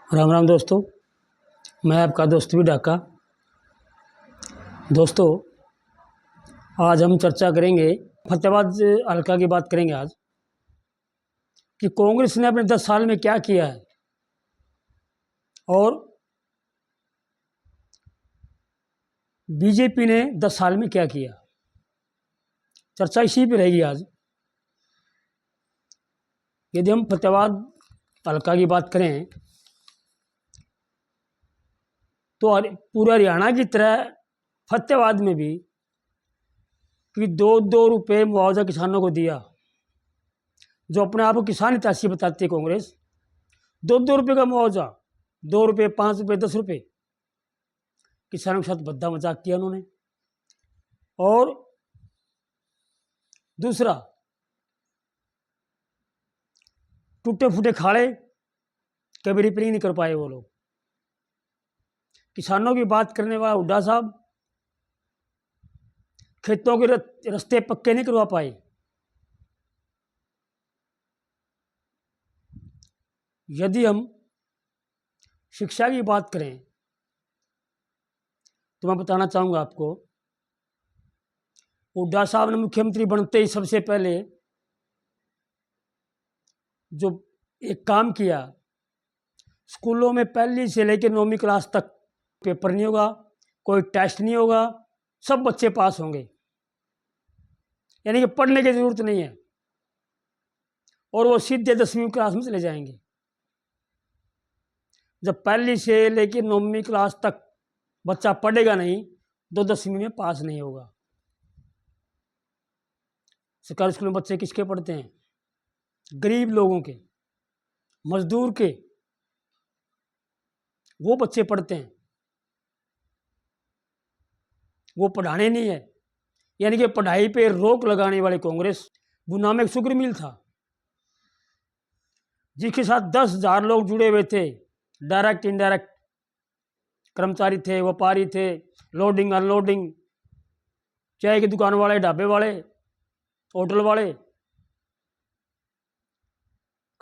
राम राम दोस्तों, मैं आपका दोस्त भी डाका। दोस्तों, आज हम चर्चा करेंगे फतेहाबाद हल्का की बात करेंगे आज कि कांग्रेस ने अपने 10 साल में क्या किया है और बीजेपी ने 10 साल में क्या किया। चर्चा इसी पे रहेगी आज। यदि हम फतेहाबाद हल्का की बात करें तो पूरा हरियाणा की तरह फतेहाबाद में भी कि 2-2 रुपये मुआवजा किसानों को दिया। जो अपने आप को किसान हितैषी बताती है कांग्रेस, 2-2 रुपये का मुआवजा, 2 रुपये, 5 रुपये, 10 रुपये, किसानों के साथ भद्दा मजाक किया उन्होंने। और दूसरा, टूटे फूटे खाड़े कभी रिपेयरिंग नहीं कर पाए वो लोग। किसानों की बात करने वाला हुड्डा साहब खेतों के रास्ते पक्के नहीं करवा पाए। यदि हम शिक्षा की बात करें तो मैं बताना चाहूँगा आपको, हुड्डा साहब ने मुख्यमंत्री बनते ही सबसे पहले जो एक काम किया, स्कूलों में 1ली से लेकर 9वीं क्लास तक पेपर नहीं होगा, कोई टेस्ट नहीं होगा, सब बच्चे पास होंगे, यानी कि पढ़ने की ज़रूरत नहीं है और वो सीधे 10वीं क्लास में चले जाएंगे। जब 1ली से लेकर 9वीं क्लास तक बच्चा पढ़ेगा नहीं तो 10वीं में पास नहीं होगा। सरकारी स्कूल में बच्चे किसके पढ़ते हैं? गरीब लोगों के, मजदूर के, वो बच्चे पढ़ते हैं, वो पढ़ाने नहीं है। यानी कि पढ़ाई पे रोक लगाने वाली कांग्रेस। गुना में एक शुगर मिल था जिसके साथ 10,000 लोग जुड़े हुए थे, डायरेक्ट इनडायरेक्ट कर्मचारी थे, व्यापारी थे, लोडिंग अनलोडिंग, चाय की दुकान वाले, ढाबे वाले, होटल वाले,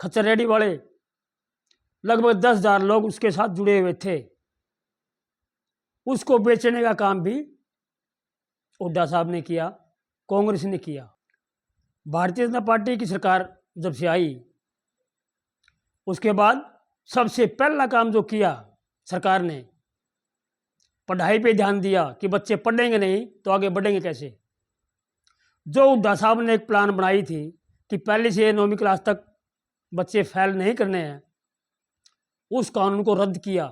खच्चर रेडी वाले, लगभग 10,000 लोग उसके साथ जुड़े हुए थे। उसको बेचने का काम भी हुड्डा साहब ने किया, कांग्रेस ने किया। भारतीय जनता पार्टी की सरकार जब से आई उसके बाद सबसे पहला काम जो किया सरकार ने, पढ़ाई पे ध्यान दिया कि बच्चे पढ़ेंगे नहीं तो आगे बढ़ेंगे कैसे। जो हुड्डा साहब ने एक प्लान बनाई थी कि 1ली से 9वीं क्लास तक बच्चे फेल नहीं करने हैं, उस कानून को रद्द किया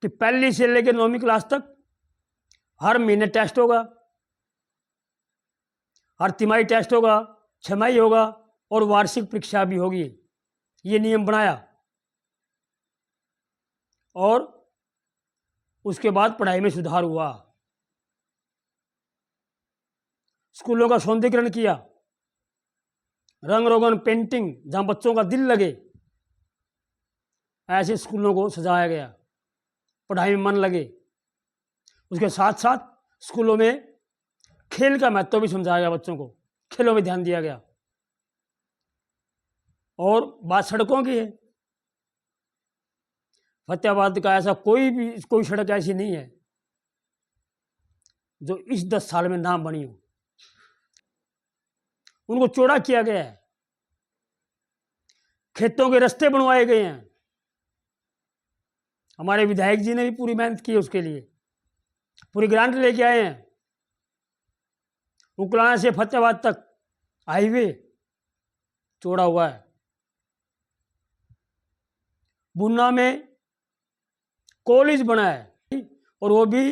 कि 1ली से लेकर 9वीं क्लास तक हर महीने टेस्ट होगा, हर तिमाही टेस्ट होगा, छमाही होगा और वार्षिक परीक्षा भी होगी। ये नियम बनाया और उसके बाद पढ़ाई में सुधार हुआ। स्कूलों का सौंदर्यीकरण किया, रंग रोगन पेंटिंग, जहां बच्चों का दिल लगे ऐसे स्कूलों को सजाया गया, पढ़ाई में मन लगे। उसके साथ साथ स्कूलों में खेल का महत्व भी समझाया गया, बच्चों को खेलों में ध्यान दिया गया। और बात सड़कों की है, फतेहाबाद का ऐसा कोई सड़क ऐसी नहीं है जो इस 10 साल में ना बनी हो। उनको चौड़ा किया गया है, खेतों के रास्ते बनवाए गए हैं। हमारे विधायक जी ने भी पूरी मेहनत की है उसके लिए, पूरी ग्रांट लेके आए हैं। उकलाना से फतेहाबाद तक हाईवे चौड़ा हुआ है। बुन्ना में कॉलेज बना है और वो भी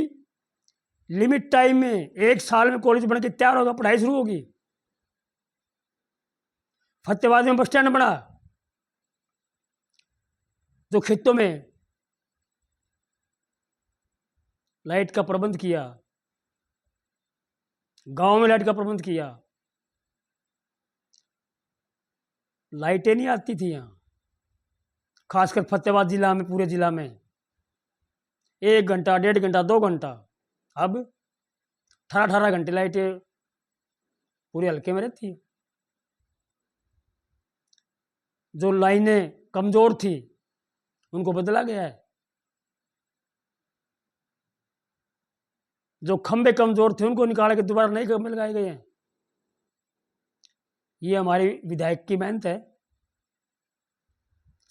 लिमिट टाइम में, 1 साल में कॉलेज बन के तैयार होगा, पढ़ाई शुरू होगी। फतेहाबाद में बस स्टैंड बना, जो खेतों में लाइट का प्रबंध किया, गांव में लाइट का प्रबंध किया। लाइटें नहीं आती थी यहाँ, खासकर फतेहाबाद जिला में, पूरे जिला में 1 घंटा, 1.5 घंटा, 2 घंटा। अब 18-18 घंटे लाइटें पूरे हल्के में रहती है। जो लाइनें कमज़ोर थी उनको बदला गया है, जो खंभे कमज़ोर थे उनको निकाल के दोबारा नए खंभे लगाए गए हैं। ये हमारी विधायक की मेहनत है।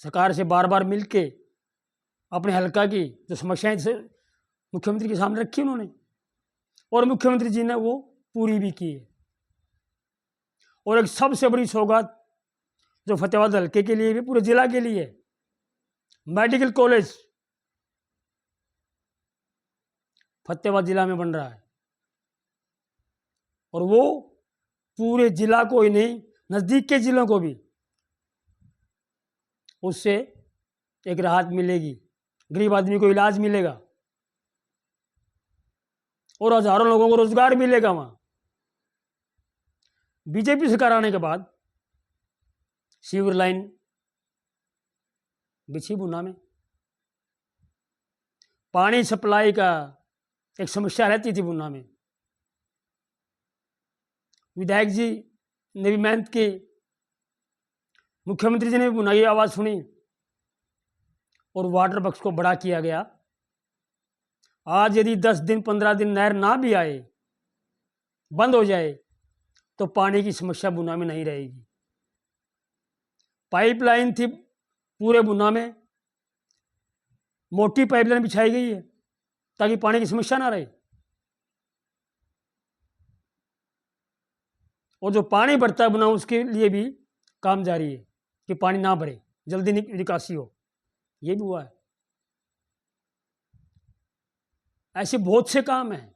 सरकार से बार बार मिलके अपने हल्का की जो समस्याएं मुख्यमंत्री के सामने रखी उन्होंने, और मुख्यमंत्री जी ने वो पूरी भी की है। और एक सबसे बड़ी सौगात जो फतेहाबाद हल्के के लिए भी, पूरे जिला के लिए, मेडिकल कॉलेज फतेहाबाद जिला में बन रहा है। और वो पूरे जिला को ही नहीं, नज़दीक के जिलों को भी उससे एक राहत मिलेगी, गरीब आदमी को इलाज मिलेगा और हजारों लोगों को रोजगार मिलेगा। वहां बीजेपी सरकार आने के बाद सीवर लाइन बिछी बुना में, पानी सप्लाई का एक समस्या रहती थी बुना में। विधायक जी ने भी मेहनत की, मुख्यमंत्री जी ने भी बुना की आवाज़ सुनी और वाटर बक्स को बड़ा किया गया। आज यदि 10 दिन 15 दिन नहर ना भी आए, बंद हो जाए, तो पानी की समस्या बुना में नहीं रहेगी। पाइपलाइन थी पूरे बुना में, मोटी पाइपलाइन बिछाई गई है ताकि पानी की समस्या ना रहे। और जो पानी बढ़ता है बुना, उसके लिए भी काम जारी है कि पानी ना भरे, जल्दी निकासी हो। ये भी हुआ है। ऐसे बहुत से काम हैं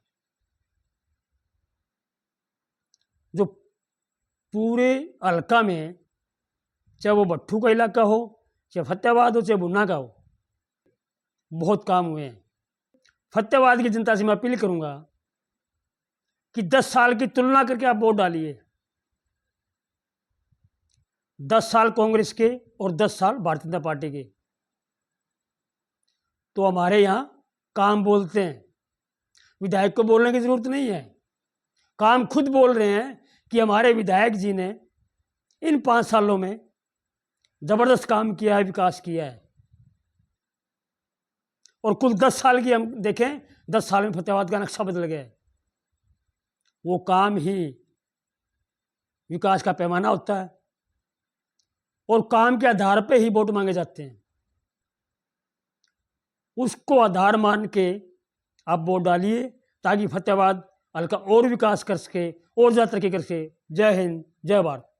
जो पूरे हल्का में, चाहे वो भट्ठू का इलाका हो, चाहे फतेहाबाद हो, चाहे बुना का हो, बहुत काम हुए हैं। फतेहाबाद की जनता से मैं अपील करूंगा कि 10 साल की तुलना करके आप वोट डालिए। 10 साल कांग्रेस के और 10 साल भारतीय जनता पार्टी के, तो हमारे यहाँ काम बोलते हैं, विधायक को बोलने की जरूरत नहीं है। काम खुद बोल रहे हैं कि हमारे विधायक जी ने इन 5 सालों में जबरदस्त काम किया है, विकास किया है। और कुल 10 साल की हम देखें, 10 साल में फतेहाबाद का नक्शा बदल गया है। वो काम ही विकास का पैमाना होता है और काम के आधार पे ही वोट मांगे जाते हैं। उसको आधार मान के आप वोट डालिए ताकि फतेहाबाद हल्का और विकास कर सके और ज़्यादा तरक्की कर सके। जय हिंद, जय भारत।